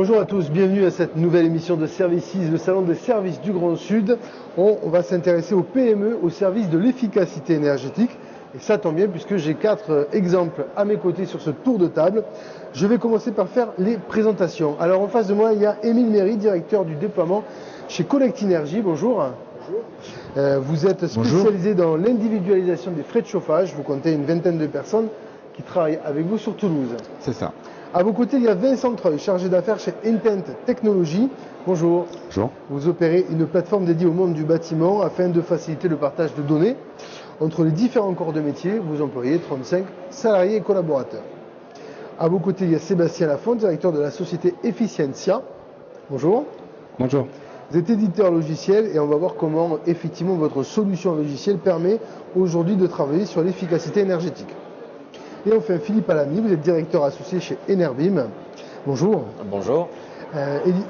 Bonjour à tous, bienvenue à cette nouvelle émission de Services, le salon des services du Grand Sud. On va s'intéresser aux PME, au service de l'efficacité énergétique. Et ça tombe bien puisque j'ai 4 exemples à mes côtés sur ce tour de table. Je vais commencer par faire les présentations. Alors en face de moi, il y a Émile Méry, directeur du déploiement chez Collect Énergie. Bonjour. Bonjour. Vous êtes spécialisé dans l'individualisation des frais de chauffage. Vous comptez une vingtaine de personnes qui travaillent avec vous sur Toulouse. C'est ça. À vos côtés, il y a Vincent Treuil, chargé d'affaires chez Intent Technologies. Bonjour. Bonjour. Vous opérez une plateforme dédiée au monde du bâtiment afin de faciliter le partage de données entre les différents corps de métier. Vous employez 35 salariés et collaborateurs. À vos côtés, il y a Sébastien Lafont, directeur de la société Efficiencia. Bonjour. Bonjour. Vous êtes éditeur logiciel et on va voir comment effectivement votre solution logicielle permet aujourd'hui de travailler sur l'efficacité énergétique. Et enfin, Philippe Alamy, vous êtes directeur associé chez Enerbim. Bonjour. Bonjour.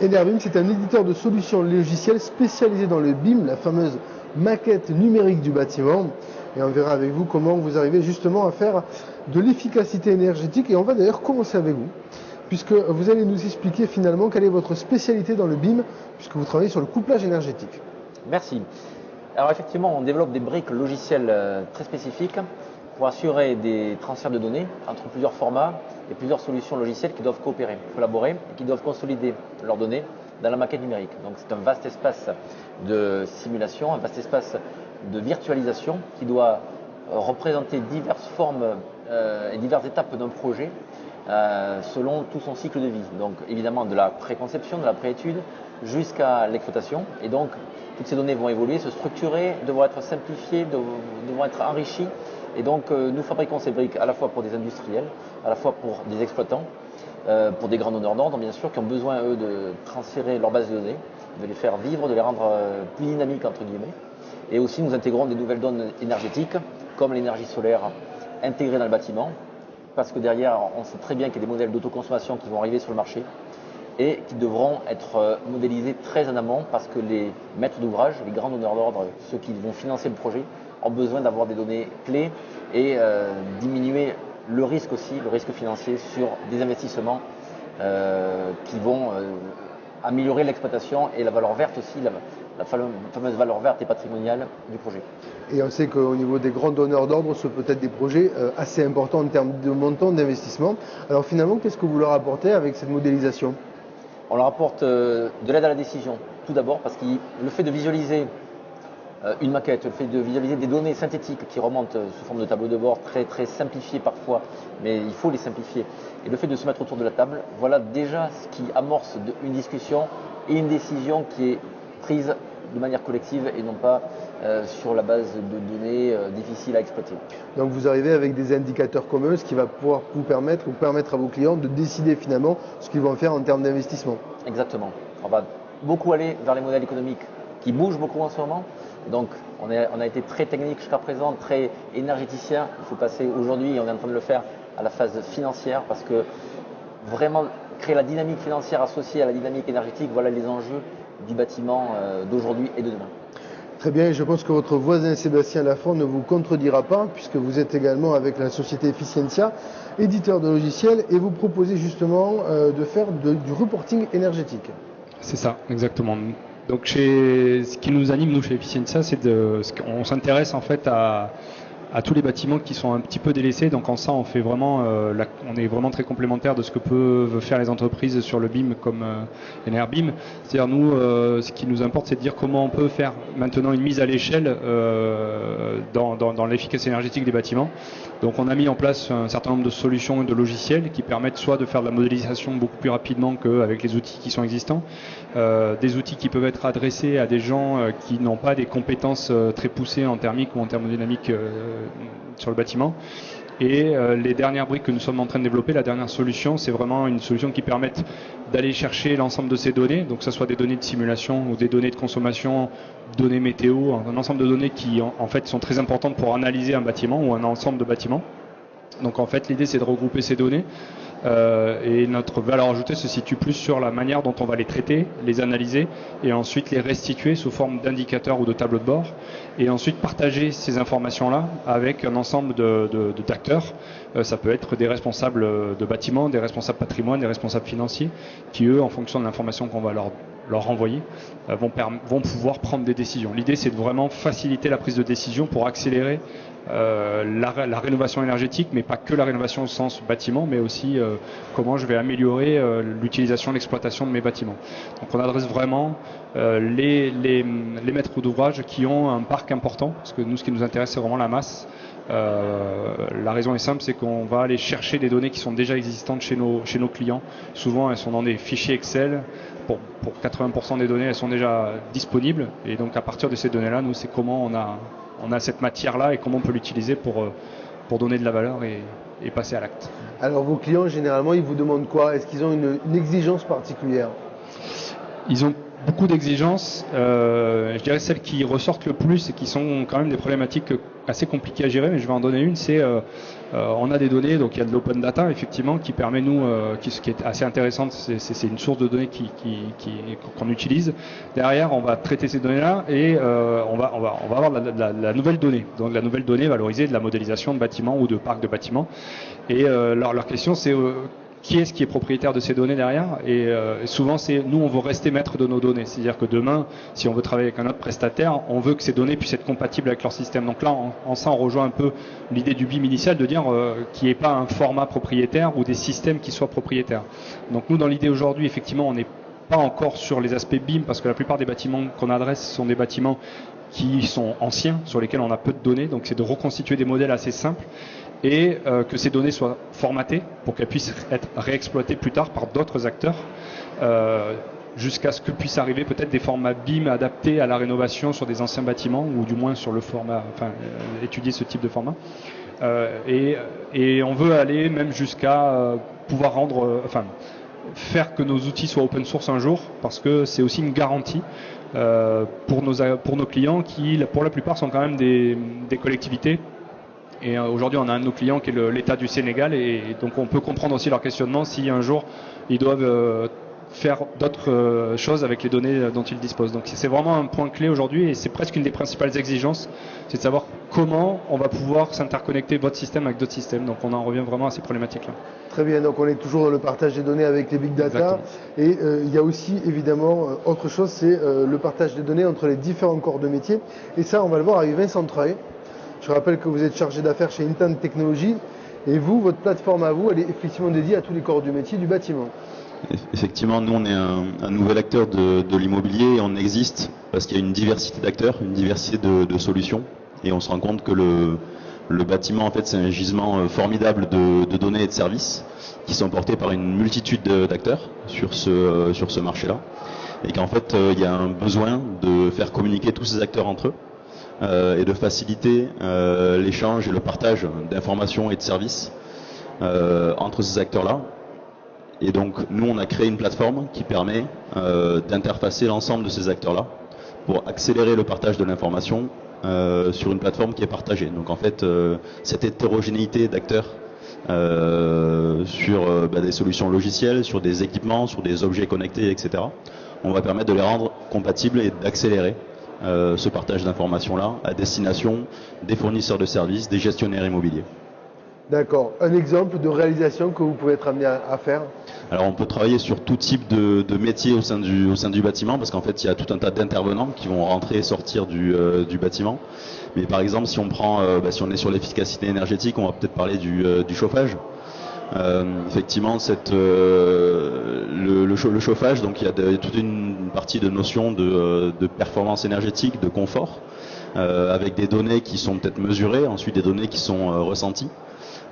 Enerbim, c'est un éditeur de solutions logicielles spécialisé dans le BIM, la fameuse maquette numérique du bâtiment. Et on verra avec vous comment vous arrivez justement à faire de l'efficacité énergétique. Et on va d'ailleurs commencer avec vous, puisque vous allez nous expliquer finalement quelle est votre spécialité dans le BIM, puisque vous travaillez sur le couplage énergétique. Merci. Alors effectivement, on développe des briques logicielles très spécifiques pour assurer des transferts de données entre plusieurs formats et plusieurs solutions logicielles qui doivent coopérer, collaborer et qui doivent consolider leurs données dans la maquette numérique. Donc c'est un vaste espace de simulation, un vaste espace de virtualisation qui doit représenter diverses formes et diverses étapes d'un projet selon tout son cycle de vie. Donc évidemment de la préconception, de la préétude jusqu'à l'exploitation. Et donc toutes ces données vont évoluer, se structurer, devront être simplifiées, devront être enrichies. Et donc nous fabriquons ces briques à la fois pour des industriels, à la fois pour des exploitants, pour des grands donneurs d'ordre bien sûr, qui ont besoin eux de transférer leur base de données, de les faire vivre, de les rendre plus dynamiques entre guillemets. Et aussi nous intégrons des nouvelles données énergétiques, comme l'énergie solaire intégrée dans le bâtiment, parce que derrière on sait très bien qu'il y a des modèles d'autoconsommation qui vont arriver sur le marché et qui devront être modélisés très en amont, parce que les maîtres d'ouvrage, les grands donneurs d'ordre, ceux qui vont financer le projet, ont besoin d'avoir des données clés et diminuer le risque aussi, le risque financier sur des investissements qui vont améliorer l'exploitation et la valeur verte aussi, la fameuse valeur verte et patrimoniale du projet. Et on sait qu'au niveau des grands donneurs d'ordre, ce peut être des projets assez importants en termes de montant d'investissement. Alors finalement, qu'est-ce que vous leur apportez avec cette modélisation ? On leur apporte de l'aide à la décision, tout d'abord parce que le fait de visualiser une maquette, le fait de visualiser des données synthétiques qui remontent sous forme de tableau de bord très très simplifiées parfois, mais il faut les simplifier. Et le fait de se mettre autour de la table, voilà déjà ce qui amorce une discussion et une décision qui est prise de manière collective et non pas sur la base de données difficiles à exploiter. Donc vous arrivez avec des indicateurs communs, ce qui va pouvoir vous permettre ou permettre à vos clients de décider finalement ce qu'ils vont faire en termes d'investissement. Exactement. On va beaucoup aller vers les modèles économiques qui bougent beaucoup en ce moment. Donc on a été très technique jusqu'à présent, très énergéticien. Il faut passer aujourd'hui, et on est en train de le faire, à la phase financière, parce que vraiment créer la dynamique financière associée à la dynamique énergétique, voilà les enjeux du bâtiment d'aujourd'hui et de demain. Très bien, et je pense que votre voisin Sébastien Lafont ne vous contredira pas, puisque vous êtes également avec la société Efficiencia, éditeur de logiciels, et vous proposez justement de faire du reporting énergétique. C'est ça, exactement. Donc ce qui nous anime nous chez Efficiencia, c'est qu'on s'intéresse en fait à tous les bâtiments qui sont un petit peu délaissés. Donc en ça, on fait vraiment, on est vraiment très complémentaire de ce que peuvent faire les entreprises sur le BIM comme Enerbim. C'est-à-dire nous, ce qui nous importe, c'est de dire comment on peut faire maintenant une mise à l'échelle dans l'efficacité énergétique des bâtiments. Donc on a mis en place un certain nombre de solutions et de logiciels qui permettent soit de faire de la modélisation beaucoup plus rapidement qu'avec les outils qui sont existants, des outils qui peuvent être adressés à des gens qui n'ont pas des compétences très poussées en thermique ou en thermodynamique sur le bâtiment. Et les dernières briques que nous sommes en train de développer, la dernière solution, c'est vraiment une solution qui permette d'aller chercher l'ensemble de ces données, donc que ce soit des données de simulation ou des données de consommation, données météo, un ensemble de données qui en fait sont très importantes pour analyser un bâtiment ou un ensemble de bâtiments. Donc en fait l'idée c'est de regrouper ces données Et notre valeur ajoutée se situe plus sur la manière dont on va les traiter, les analyser et ensuite les restituer sous forme d'indicateurs ou de tableaux de bord et ensuite partager ces informations-là avec un ensemble d'acteurs. Ça peut être des responsables de bâtiments, des responsables patrimoine, des responsables financiers qui, eux, en fonction de l'information qu'on va leur renvoyer, vont pouvoir prendre des décisions. L'idée, c'est de vraiment faciliter la prise de décision pour accélérer la rénovation énergétique, mais pas que la rénovation au sens bâtiment, mais aussi comment je vais améliorer l'utilisation, l'exploitation de mes bâtiments. Donc on adresse vraiment les maîtres d'ouvrage qui ont un parc important, parce que nous, ce qui nous intéresse, c'est vraiment la masse. La raison est simple, c'est qu'on va aller chercher des données qui sont déjà existantes chez nos clients. Souvent, elles sont dans des fichiers Excel. Pour 80% des données, elles sont déjà disponibles. Et donc, à partir de ces données-là, nous, c'est comment on a cette matière-là et comment on peut l'utiliser pour donner de la valeur et passer à l'acte. Alors, vos clients, généralement, ils vous demandent quoi? Est-ce qu'ils ont une exigence particulière? Ils ont beaucoup d'exigences. Je dirais celles qui ressortent le plus et qui sont quand même des problématiques assez compliquées à gérer, mais je vais en donner une, c'est on a des données, donc il y a de l'open data effectivement qui permet nous, ce qui est assez intéressant, c'est une source de données qu'on utilise. Derrière, on va traiter ces données-là et on va avoir la nouvelle donnée. Donc la nouvelle donnée valorisée de la modélisation de bâtiments ou de parcs de bâtiments. Et leur question, c'est qui est-ce qui est propriétaire de ces données derrière? Et souvent, c'est nous, on veut rester maître de nos données. C'est-à-dire que demain, si on veut travailler avec un autre prestataire, on veut que ces données puissent être compatibles avec leur système. Donc là, en ça, on rejoint un peu l'idée du BIM initial de dire qu'il n'y ait pas un format propriétaire ou des systèmes qui soient propriétaires. Donc nous, dans l'idée aujourd'hui, effectivement, on n'est pas encore sur les aspects BIM parce que la plupart des bâtiments qu'on adresse sont des bâtiments qui sont anciens, sur lesquels on a peu de données. Donc c'est de reconstituer des modèles assez simples et que ces données soient formatées pour qu'elles puissent être réexploitées plus tard par d'autres acteurs jusqu'à ce que puissent arriver peut-être des formats BIM adaptés à la rénovation sur des anciens bâtiments ou du moins sur le format, étudier ce type de format. Et on veut aller même jusqu'à pouvoir faire que nos outils soient open source un jour parce que c'est aussi une garantie pour nos clients qui, pour la plupart, sont quand même des collectivités. Et aujourd'hui, on a un de nos clients qui est l'État du Sénégal, et donc on peut comprendre aussi leur questionnement si un jour ils doivent faire d'autres choses avec les données dont ils disposent. Donc c'est vraiment un point clé aujourd'hui, et c'est presque une des principales exigences, c'est de savoir comment on va pouvoir s'interconnecter votre système avec d'autres systèmes. Donc on en revient vraiment à ces problématiques-là. Très bien, donc on est toujours dans le partage des données avec les big data. Exactement. Et il y a aussi évidemment autre chose, c'est le partage des données entre les différents corps de métier. Et ça, on va le voir avec Vincent Treuil. Je rappelle que vous êtes chargé d'affaires chez Intent Technologies et vous, votre plateforme à vous, elle est effectivement dédiée à tous les corps du métier du bâtiment. Effectivement, nous on est un nouvel acteur de l'immobilier et on existe parce qu'il y a une diversité d'acteurs, une diversité de solutions et on se rend compte que le bâtiment en fait c'est un gisement formidable de données et de services qui sont portés par une multitude d'acteurs sur ce marché-là et qu'en fait il y a un besoin de faire communiquer tous ces acteurs entre eux. Et de faciliter l'échange et le partage d'informations et de services entre ces acteurs-là. Et donc, nous, on a créé une plateforme qui permet d'interfacer l'ensemble de ces acteurs-là pour accélérer le partage de l'information sur une plateforme qui est partagée. Donc, en fait, cette hétérogénéité d'acteurs sur des solutions logicielles, sur des équipements, sur des objets connectés, etc., on va permettre de les rendre compatibles et d'accélérer ce partage d'informations-là à destination des fournisseurs de services, des gestionnaires immobiliers. D'accord. Un exemple de réalisation que vous pouvez être amené à faire? Alors on peut travailler sur tout type de métier au sein du bâtiment parce qu'en fait il y a tout un tas d'intervenants qui vont rentrer et sortir du bâtiment. Mais par exemple si on prend, si on est sur l'efficacité énergétique, on va peut-être parler du chauffage. Effectivement, le chauffage, donc il y a toute une partie de notions de performance énergétique, de confort, avec des données qui sont peut-être mesurées, ensuite des données qui sont ressenties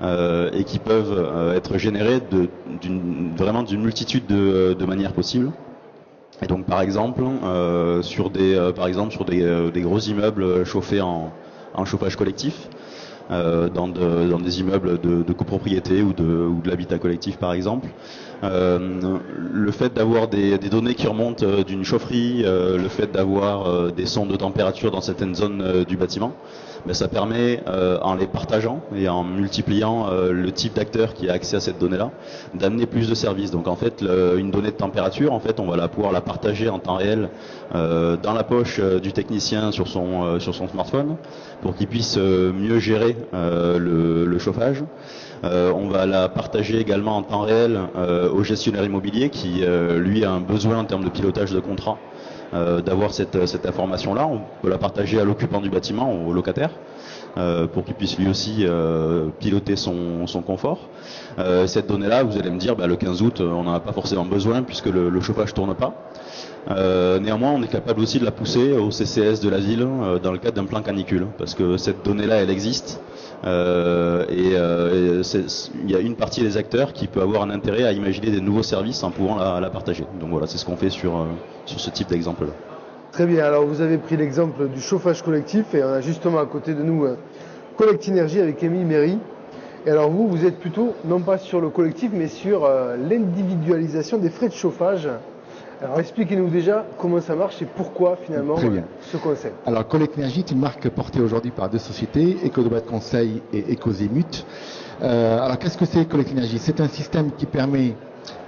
et qui peuvent être générées vraiment d'une multitude de manières possibles. Et donc par exemple sur des gros immeubles chauffés en chauffage collectif. Dans des immeubles de copropriété ou de l'habitat collectif par exemple. Le fait d'avoir des données qui remontent d'une chaufferie, le fait d'avoir des sondes de température dans certaines zones du bâtiment, mais ça permet, en les partageant et en multipliant le type d'acteur qui a accès à cette donnée-là, d'amener plus de services. Donc en fait, une donnée de température, en fait, on va pouvoir la partager en temps réel dans la poche du technicien sur son smartphone pour qu'il puisse mieux gérer le chauffage. On va la partager également en temps réel au gestionnaire immobilier qui, lui, a un besoin en termes de pilotage de contrat d'avoir cette information-là. On peut la partager à l'occupant du bâtiment, au locataire, pour qu'il puisse lui aussi piloter son confort. Cette donnée-là, vous allez me dire, le 15 août, on n'en a pas forcément besoin puisque le chauffage tourne pas. Néanmoins, on est capable aussi de la pousser au CCS de la ville dans le cadre d'un plan canicule, parce que cette donnée-là, elle existe. Il y a une partie des acteurs qui peut avoir un intérêt à imaginer des nouveaux services en pouvant la partager. Donc voilà, c'est ce qu'on fait sur ce type d'exemple-là. Très bien, alors vous avez pris l'exemple du chauffage collectif et on a justement à côté de nous Collect Énergie avec Émile Méry. Et alors vous êtes plutôt non pas sur le collectif mais sur l'individualisation des frais de chauffage. Alors expliquez-nous déjà comment ça marche et pourquoi finalement ce concept. Alors Collect Énergie est une marque portée aujourd'hui par deux sociétés, Ecodobat Conseil et Ecozémut. Alors qu'est-ce que c'est Collect Énergie? C'est un système qui permet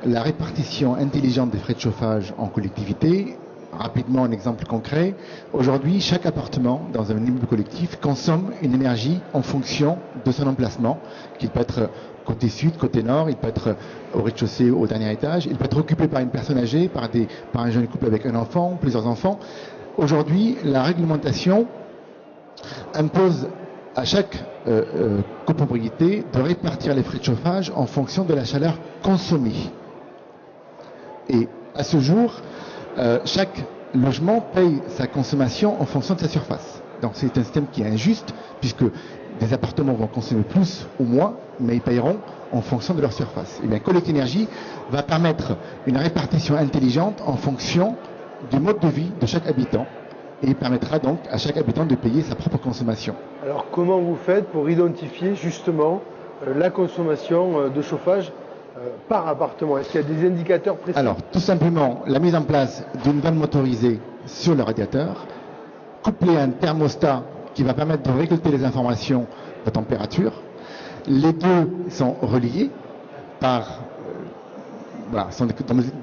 la répartition intelligente des frais de chauffage en collectivité. Rapidement, un exemple concret. Aujourd'hui, chaque appartement dans un immeuble collectif consomme une énergie en fonction de son emplacement, qui peut être côté sud, côté nord, il peut être au rez-de-chaussée, au dernier étage, il peut être occupé par une personne âgée, par un jeune couple avec un enfant, plusieurs enfants. Aujourd'hui, la réglementation impose à chaque copropriété de répartir les frais de chauffage en fonction de la chaleur consommée. Et à ce jour, chaque logement paye sa consommation en fonction de sa surface. Donc c'est un système qui est injuste, puisque des appartements vont consommer plus ou moins, mais ils paieront en fonction de leur surface. Et bien Collect Énergie va permettre une répartition intelligente en fonction du mode de vie de chaque habitant, et il permettra donc à chaque habitant de payer sa propre consommation. Alors comment vous faites pour identifier justement la consommation de chauffage par appartement? Est-ce qu'il y a des indicateurs précis? Alors, tout simplement, la mise en place d'une vanne motorisée sur le radiateur, couplée à un thermostat qui va permettre de récolter les informations de température. Les deux sont reliés par sont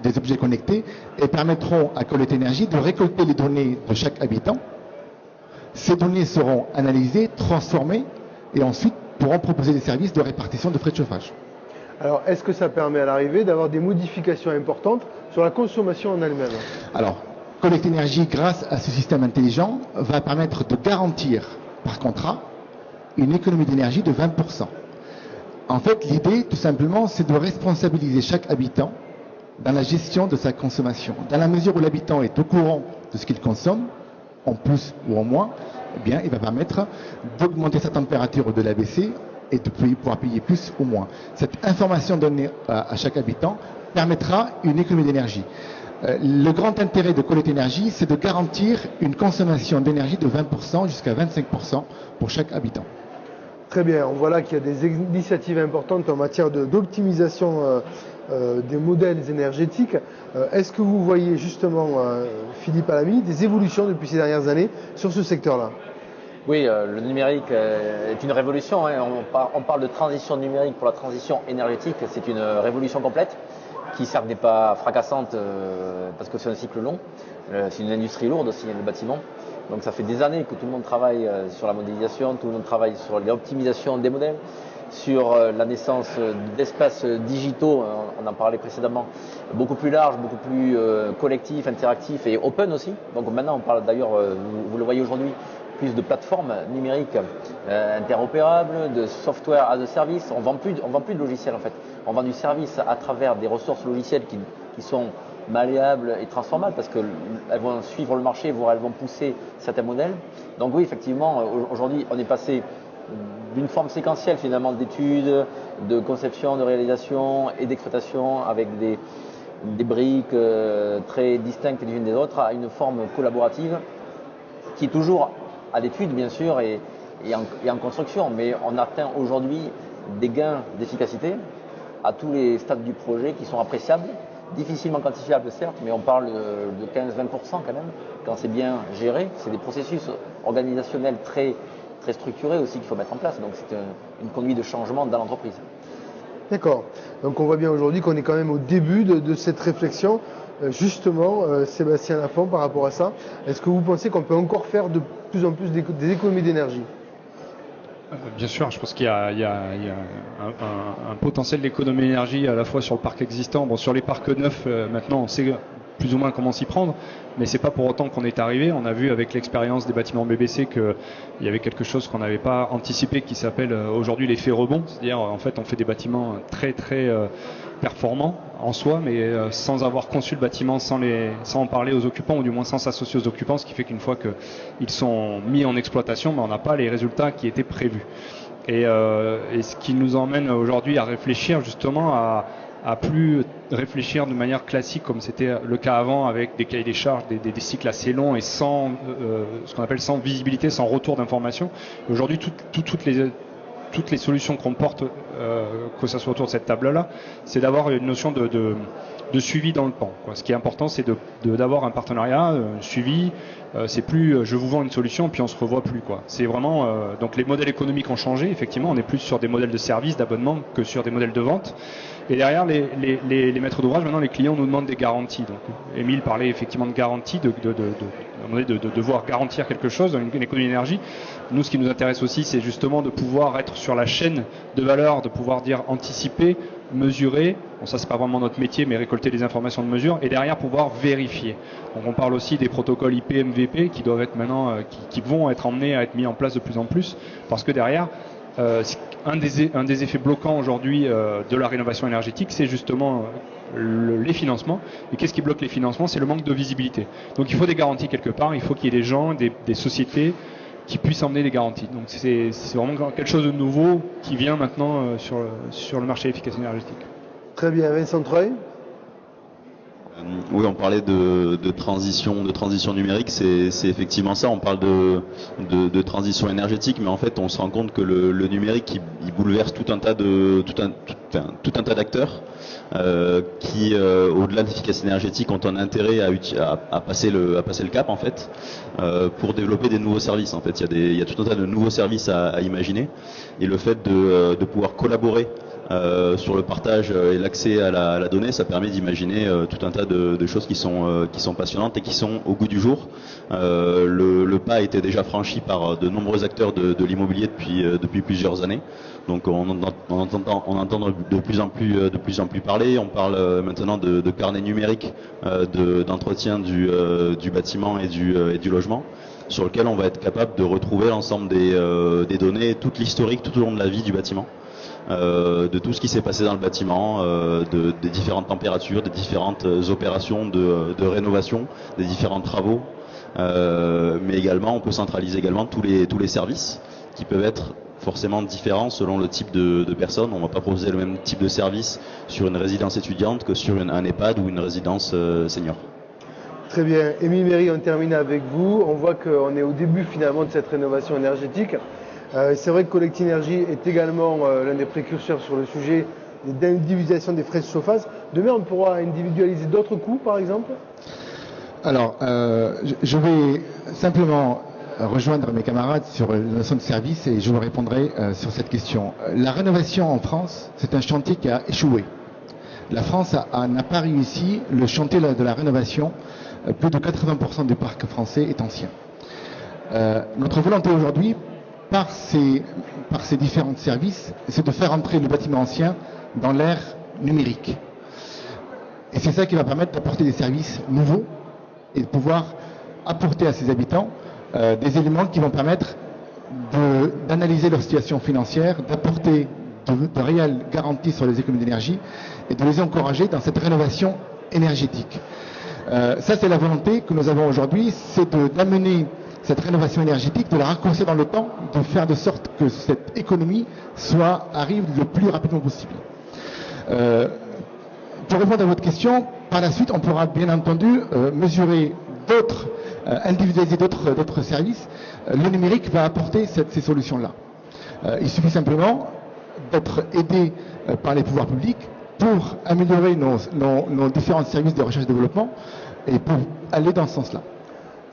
des objets connectés et permettront à Collect Énergie de récolter les données de chaque habitant. Ces données seront analysées, transformées et ensuite pourront proposer des services de répartition de frais de chauffage. Alors, est-ce que ça permet à l'arrivée d'avoir des modifications importantes sur la consommation en elle-même? Alors, Collect Énergie, grâce à ce système intelligent, va permettre de garantir par contrat une économie d'énergie de 20%. En fait, l'idée, tout simplement, c'est de responsabiliser chaque habitant dans la gestion de sa consommation. Dans la mesure où l'habitant est au courant de ce qu'il consomme, en plus ou en moins, eh bien, il va permettre d'augmenter sa température ou de la baisser et de pouvoir payer plus ou moins. Cette information donnée à chaque habitant permettra une économie d'énergie. Le grand intérêt de Collect Énergie, c'est de garantir une consommation d'énergie de 20% jusqu'à 25% pour chaque habitant. Très bien, on voit là qu'il y a des initiatives importantes en matière d'optimisation des modèles énergétiques. Est-ce que vous voyez justement, Philippe Alamy, des évolutions depuis ces dernières années sur ce secteur-là? Oui, le numérique est une révolution. On parle de transition numérique pour la transition énergétique. C'est une révolution complète qui certes n'est pas fracassante parce que c'est un cycle long. C'est une industrie lourde aussi, le bâtiment. Donc ça fait des années que tout le monde travaille sur la modélisation, tout le monde travaille sur l'optimisation des modèles, sur la naissance d'espaces digitaux, on en parlait précédemment, beaucoup plus larges, beaucoup plus collectifs, interactifs et open aussi. Donc maintenant on parle d'ailleurs, vous le voyez aujourd'hui, plus de plateformes numériques interopérables, de software as a service. On vend plus de logiciels en fait. On vend du service à travers des ressources logicielles qui sont malléables et transformables parce qu'elles vont suivre le marché, voire elles vont pousser certains modèles. Donc oui, effectivement, aujourd'hui, on est passé d'une forme séquentielle finalement d'études, de conception, de réalisation et d'exploitation avec des briques très distinctes les unes des autres à une forme collaborative qui est toujours à l'étude bien sûr et en construction, mais on atteint aujourd'hui des gains d'efficacité à tous les stades du projet qui sont appréciables, difficilement quantifiables certes, mais on parle de 15-20% quand même, quand c'est bien géré. C'est des processus organisationnels très très structuré aussi qu'il faut mettre en place. Donc c'est une conduite de changement dans l'entreprise. D'accord. Donc on voit bien aujourd'hui qu'on est quand même au début de cette réflexion. Justement, Sébastien Lafont, par rapport à ça, est-ce que vous pensez qu'on peut encore faire de plus en plus des économies d'énergie ? Bien sûr, je pense qu'il y a un potentiel d'économie d'énergie à la fois sur le parc existant. Bon, sur les parcs neufs, maintenant, on sait plus ou moins comment s'y prendre, mais c'est pas pour autant qu'on est arrivé. On a vu avec l'expérience des bâtiments BBC qu'il y avait quelque chose qu'on n'avait pas anticipé qui s'appelle aujourd'hui l'effet rebond. C'est-à-dire, en fait, on fait des bâtiments très très performants en soi, mais sans avoir conçu le bâtiment, sans en parler aux occupants, ou du moins sans s'associer aux occupants, ce qui fait qu'une fois qu'ils sont mis en exploitation, on n'a pas les résultats qui étaient prévus. Et ce qui nous emmène aujourd'hui à réfléchir justement à plus réfléchir de manière classique comme c'était le cas avant, avec des cahiers des charges, des cycles assez longs et sans ce qu'on appelle sans visibilité, sans retour d'information. Aujourd'hui, toutes les solutions qu'on porte, que ce soit autour de cette table-là, c'est d'avoir une notion de suivi dans le temps, quoi. Ce qui est important, c'est d'avoir un partenariat, un suivi. C'est plus je vous vends une solution puis on se revoit plus, quoi. C'est vraiment donc les modèles économiques ont changé. Effectivement, on est plus sur des modèles de service, d'abonnement que sur des modèles de vente. Et derrière les maîtres d'ouvrage, maintenant les clients nous demandent des garanties. Donc, Émile parlait effectivement de garantie, de devoir garantir quelque chose, une économie d'énergie. Nous, ce qui nous intéresse aussi, c'est justement de pouvoir être sur la chaîne de valeur, de pouvoir dire anticiper, mesurer. Bon, ça c'est pas vraiment notre métier, mais récolter des informations de mesure et derrière pouvoir vérifier. Donc on parle aussi des protocoles IP-MVP qui doivent être maintenant, qui vont être emmenés à être mis en place de plus en plus, parce que derrière, un des effets bloquants aujourd'hui de la rénovation énergétique, c'est justement les financements. Et qu'est-ce qui bloque les financements? C'est le manque de visibilité. Donc il faut des garanties quelque part, il faut qu'il y ait des gens, des sociétés qui puissent emmener des garanties. Donc c'est vraiment quelque chose de nouveau qui vient maintenant sur le marché efficace énergétique. Très bien, Vincent Treuil. Oui, on parlait de transition numérique, c'est effectivement ça. On parle de transition énergétique, mais en fait, on se rend compte que le numérique, il bouleverse tout un tas d'acteurs qui, au-delà de l'efficacité énergétique, ont un intérêt à passer le cap, en fait, pour développer des nouveaux services. En fait, il y a tout un tas de nouveaux services à imaginer, et le fait de pouvoir collaborer sur le partage et l'accès à la donnée, ça permet d'imaginer tout un tas de choses qui sont passionnantes et qui sont au goût du jour. Le pas a été déjà franchi par de nombreux acteurs de l'immobilier depuis plusieurs années. Donc on entend de plus en plus parler. On parle maintenant de carnet numérique d'entretien du bâtiment et du logement, sur lequel on va être capable de retrouver l'ensemble des données, toute l'historique tout au long de la vie du bâtiment. De tout ce qui s'est passé dans le bâtiment, des différentes températures, des différentes opérations de rénovation, des différents travaux, mais également on peut centraliser également tous les services qui peuvent être forcément différents selon le type de personne. On ne va pas proposer le même type de service sur une résidence étudiante que sur un EHPAD ou une résidence senior. Très bien. Émile Méry, on termine avec vous. On voit qu'on est au début finalement de cette rénovation énergétique. C'est vrai que Collecte Énergie est également l'un des précurseurs sur le sujet d'individualisation des frais de chauffage. Demain, on pourra individualiser d'autres coûts, par exemple? Alors, je vais simplement rejoindre mes camarades sur la notion de service et je vous répondrai sur cette question. La rénovation en France, c'est un chantier qui a échoué. La France n'a pas réussi le chantier de la rénovation. Plus de 80% du parc français est ancien. Notre volonté aujourd'hui, par ces différents services, c'est de faire entrer le bâtiment ancien dans l'ère numérique. Et c'est ça qui va permettre d'apporter des services nouveaux et de pouvoir apporter à ses habitants des éléments qui vont permettre d'analyser leur situation financière, d'apporter de réelles garanties sur les économies d'énergie et de les encourager dans cette rénovation énergétique. Ça, c'est la volonté que nous avons aujourd'hui, c'est d'amener cette rénovation énergétique, de la raccourcir dans le temps, de faire de sorte que cette économie arrive le plus rapidement possible. Pour répondre à votre question, par la suite, on pourra bien entendu mesurer individualiser d'autres services. Le numérique va apporter ces solutions-là. Il suffit simplement d'être aidé par les pouvoirs publics pour améliorer nos différents services de recherche et développement et pour aller dans ce sens-là.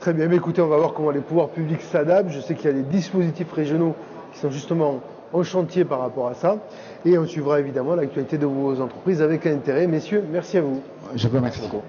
Très bien, mais écoutez, on va voir comment les pouvoirs publics s'adaptent. Je sais qu'il y a des dispositifs régionaux qui sont justement en chantier par rapport à ça. Et on suivra évidemment l'actualité de vos entreprises avec intérêt. Messieurs, merci à vous. Je vous remercie. Merci beaucoup.